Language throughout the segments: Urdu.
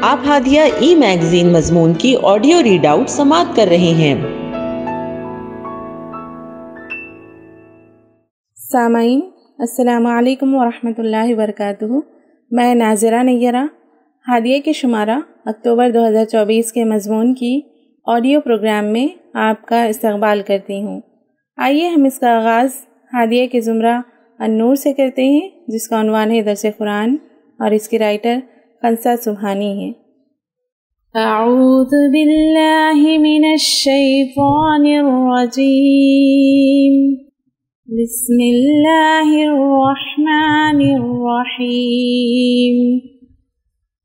آپ ہادیہ ای میگزین مضمون کی آڈیو ریڈ آؤٹ سماعت کر رہے ہیں۔ سامعین السلام علیکم ورحمۃ اللہ وبرکاتہ۔ میں ناظرہ نیرہ ہادیہ کے شمارہ اکتوبر 2024 کے مضمون کی آڈیو پروگرام میں آپ کا استقبال کرتی ہوں۔ آئیے ہم اس کا آغاز ہادیہ کے زمرہ النور سے کرتے ہیں، جس کا عنوان ہے درس قرآن، اور اس کی رائٹر خنسا سبحانی ہے۔ اعوذ باللہ من الشیطان الرجیم، بسم اللہ الرحمن الرحیم۔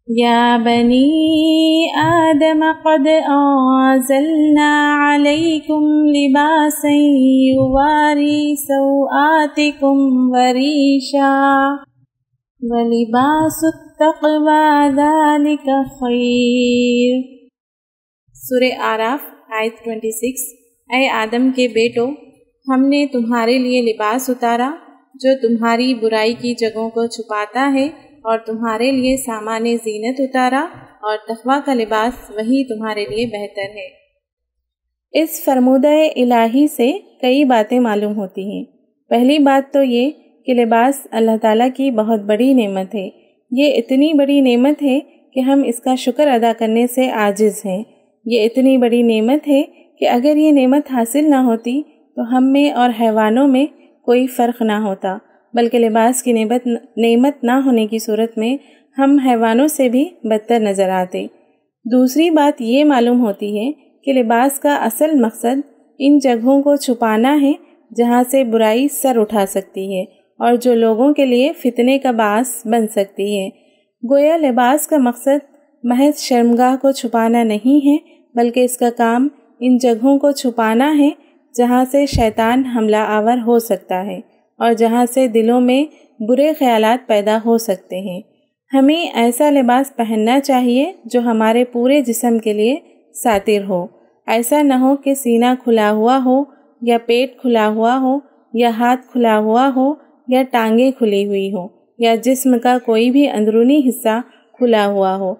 یا بنی آدم قد انزلنا علیکم لباسا یواری سوآتکم وریشا وَلِبَاسُ التَّقْوَىٰ ذَلِكَ خَيْرٌ۔ سورہ اعراف آیت 26۔ اے آدم کے بیٹو، ہم نے تمہارے لیے لباس اتارا جو تمہاری برائی کی جگہوں کو چھپاتا ہے، اور تمہارے لیے سامان زینت اتارا، اور تقویٰ کا لباس وہی تمہارے لیے بہتر ہے۔ اس فرمودہ الہی سے کئی باتیں معلوم ہوتی ہیں۔ پہلی بات تو یہ کہ لباس اللہ تعالیٰ کی بہت بڑی نعمت ہے۔ یہ اتنی بڑی نعمت ہے کہ ہم اس کا شکر ادا کرنے سے عاجز ہیں۔ یہ اتنی بڑی نعمت ہے کہ اگر یہ نعمت حاصل نہ ہوتی تو ہم میں اور حیوانوں میں کوئی فرق نہ ہوتا، بلکہ لباس کی نعمت نہ ہونے کی صورت میں ہم حیوانوں سے بھی بدتر نظر آتے۔ دوسری بات یہ معلوم ہوتی ہے کہ لباس کا اصل مقصد ان جگہوں کو چھپانا ہے جہاں سے برائی سر اٹھا سکتی ہے اور جو لوگوں کے لیے فتنے کا باعث بن سکتی ہے۔ گویا لباس کا مقصد محض شرمگاہ کو چھپانا نہیں ہے، بلکہ اس کا کام ان جگہوں کو چھپانا ہے جہاں سے شیطان حملہ آور ہو سکتا ہے اور جہاں سے دلوں میں برے خیالات پیدا ہو سکتے ہیں۔ ہمیں ایسا لباس پہننا چاہیے جو ہمارے پورے جسم کے لیے ساتر ہو۔ ایسا نہ ہو کہ سینہ کھلا ہوا ہو، یا پیٹ کھلا ہوا ہو، یا ہاتھ کھلا ہوا ہو، یا ٹانگیں کھلی ہوئی ہوں، یا جسم کا کوئی بھی اندرونی حصہ کھلا ہوا ہو۔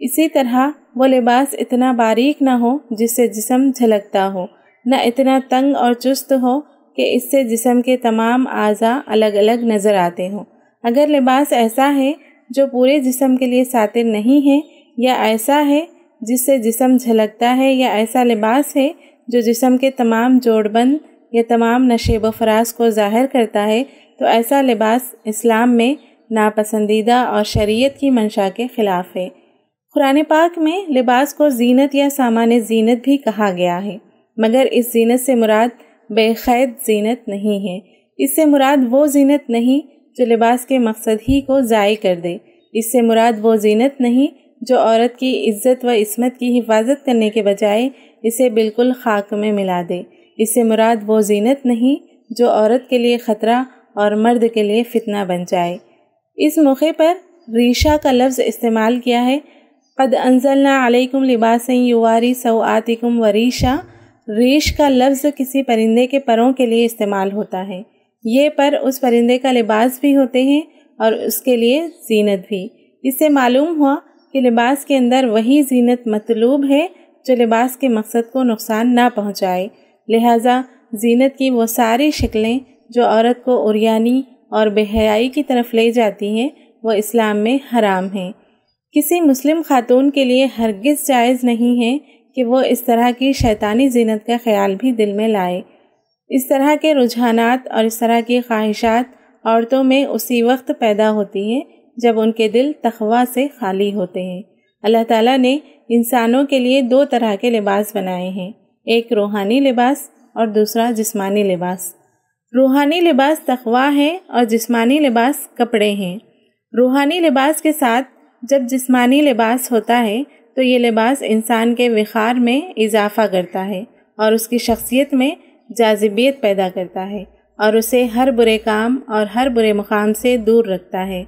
اسی طرح وہ لباس اتنا باریک نہ ہو جس سے جسم جھلکتا ہو، نہ اتنا تنگ اور چست ہو کہ اس سے جسم کے تمام اعضاء الگ الگ نظر آتے ہوں۔ اگر لباس ایسا ہے جو پورے جسم کے لیے ساتر نہیں ہے، یا ایسا ہے جس سے جسم جھلکتا ہے، یا ایسا لباس ہے جو جسم کے تمام جوڑ بند یا تمام نشیب و فراز کو ظاہر کرتا ہے، تو ایسا لباس اسلام میں ناپسندیدہ اور شریعت کی منشا کے خلاف ہے۔ قرآن پاک میں لباس کو زینت یا سامان زینت بھی کہا گیا ہے، مگر اس زینت سے مراد بے قید زینت نہیں ہے۔ اس سے مراد وہ زینت نہیں جو لباس کے مقصد ہی کو ضائع کر دے۔ اس سے مراد وہ زینت نہیں جو عورت کی عزت و عصمت کی حفاظت کرنے کے بجائے اسے بالکل خاک میں ملا دے۔ اس سے مراد وہ زینت نہیں جو عورت کے لیے خطرہ اور مرد کے لیے فتنہ بن جائے۔ اس موقع پر ریشہ کا لفظ استعمال کیا ہے۔ قد انزلنا علیکم لباسا یواری سوآتکم وریشا۔ ریش کا لفظ کسی پرندے کے پروں کے لیے استعمال ہوتا ہے۔ یہ پر اس پرندے کا لباس بھی ہوتے ہیں اور اس کے لیے زینت بھی۔ اس سے معلوم ہوا کہ لباس کے اندر وہی زینت مطلوب ہے جو لباس کے مقصد کو نقصان نہ پہنچائے۔ لہٰذا زینت کی وہ ساری شکلیں جو عورت کو عریانی اور بے حیائی کی طرف لے جاتی ہیں، وہ اسلام میں حرام ہیں۔ کسی مسلم خاتون کے لیے ہرگز جائز نہیں ہے کہ وہ اس طرح کی شیطانی زینت کا خیال بھی دل میں لائے۔ اس طرح کے رجحانات اور اس طرح کی خواہشات عورتوں میں اسی وقت پیدا ہوتی ہیں جب ان کے دل تقویٰ سے خالی ہوتے ہیں۔ اللہ تعالیٰ نے انسانوں کے لیے دو طرح کے لباس بنائے ہیں، ایک روحانی لباس اور دوسرا جسمانی لباس۔ روحانی لباس تقویٰ ہے اور جسمانی لباس کپڑے ہیں۔ روحانی لباس کے ساتھ جب جسمانی لباس ہوتا ہے تو یہ لباس انسان کے وقار میں اضافہ کرتا ہے اور اس کی شخصیت میں جاذبیت پیدا کرتا ہے اور اسے ہر برے کام اور ہر برے مقام سے دور رکھتا ہے۔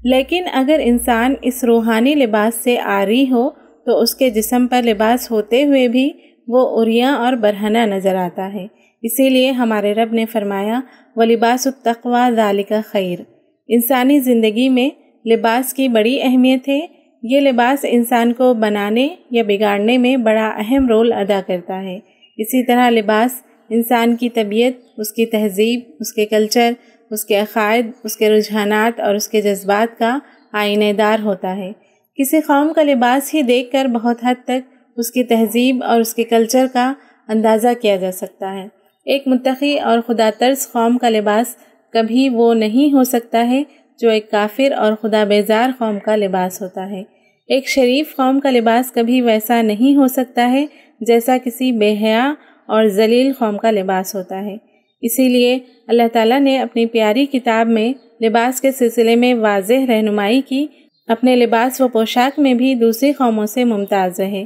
لیکن اگر انسان اس روحانی لباس سے عاری ہو تو اس کے جسم پر لباس ہوتے ہوئے بھی وہ عریاں اور برہنہ نظر آتا ہے۔ اسی لیے ہمارے رب نے فرمایا وَلِبَاسُ التَّقْوَىٰ ذَلِكَ خَيْرٌ۔ انسانی زندگی میں لباس کی بڑی اہمیت ہے۔ یہ لباس انسان کو بنانے یا بگاڑنے میں بڑا اہم رول ادا کرتا ہے۔ اسی طرح لباس انسان کی طبیعت، اس کی تہذیب، اس کے کلچر، اس کے عقائد، اس کے رجحانات اور اس کے جذبات کا آئینہ دار ہوتا ہے۔ کسی قوم کا لباس ہی دیکھ کر بہت حد تک اس کی تہذیب اور اس کے کلچر کا اندازہ کیا جا سکتا ہے۔ ایک متقی اور خدا ترس قوم کا لباس کبھی وہ نہیں ہو سکتا ہے جو ایک کافر اور خدا بیزار قوم کا لباس ہوتا ہے۔ ایک شریف قوم کا لباس کبھی ویسا نہیں ہو سکتا ہے جیسا کسی بے حیا اور ذلیل قوم کا لباس ہوتا ہے۔ اسی لیے اللہ تعالیٰ نے اپنی پیاری کتاب میں لباس کے سلسلے میں واضح رہنمائی کی، اپنے لباس و پوشاک میں بھی دوسری قوموں سے ممتاز رہے۔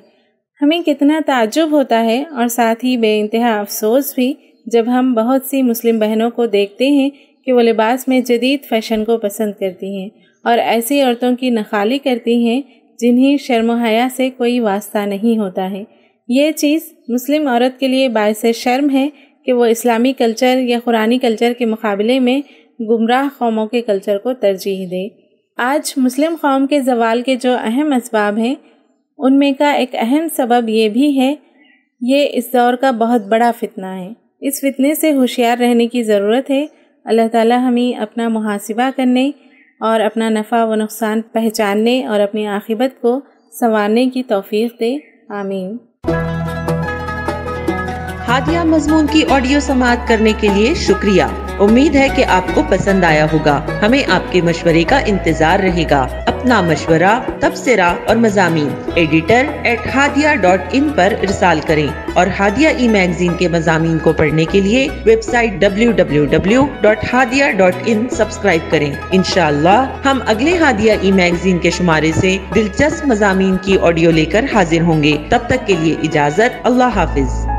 ہمیں کتنا تعجب ہوتا ہے اور ساتھ ہی بے انتہا افسوس بھی جب ہم بہت سی مسلم بہنوں کو دیکھتے ہیں کہ وہ لباس میں جدید فیشن کو پسند کرتی ہیں اور ایسی عورتوں کی نخالی کرتی ہیں جنہیں شرم و حیا سے کوئی واسطہ نہیں ہوتا ہے۔ یہ چیز مسلم عورت کے لیے باعث شرم ہے کہ وہ اسلامی کلچر یا قرآنی کلچر کے مقابلے میں گمراہ قوموں کے کلچر کو ترجیح دے۔ آج مسلم قوم کے زوال کے جو اہم اسباب ہیں ان میں کا ایک اہم سبب یہ بھی ہے، یہ اس دور کا بہت بڑا فتنہ ہے۔ اس فتنے سے ہوشیار رہنے کی ضرورت ہے۔ اللہ تعالی ہمیں اپنا محاسبہ کرنے اور اپنا نفع و نقصان پہچاننے اور اپنی عاقبت کو سنوارنے کی توفیق دے، آمین۔ ہادیہ مضمون کی آڈیو سماعت کرنے کے لیے شکریہ۔ امید ہے کہ آپ کو پسند آیا ہوگا۔ ہمیں آپ کے مشورے کا انتظار رہے گا۔ اپنا مشورہ، تبصرہ اور مضامین editor@hadia.in پر ارسال کریں اور ہادیہ ای میگزین کے مضامین کو پڑھنے کے لیے ویب سائٹ www.hadia.in سبسکرائب کریں۔ انشاءاللہ ہم اگلے ہادیہ ای میگزین کے شمارے سے دلچسپ مضامین کی آڈیو لے کر حاضر ہوں گے۔ تب تک کے لیے اجازت، اللہ حافظ۔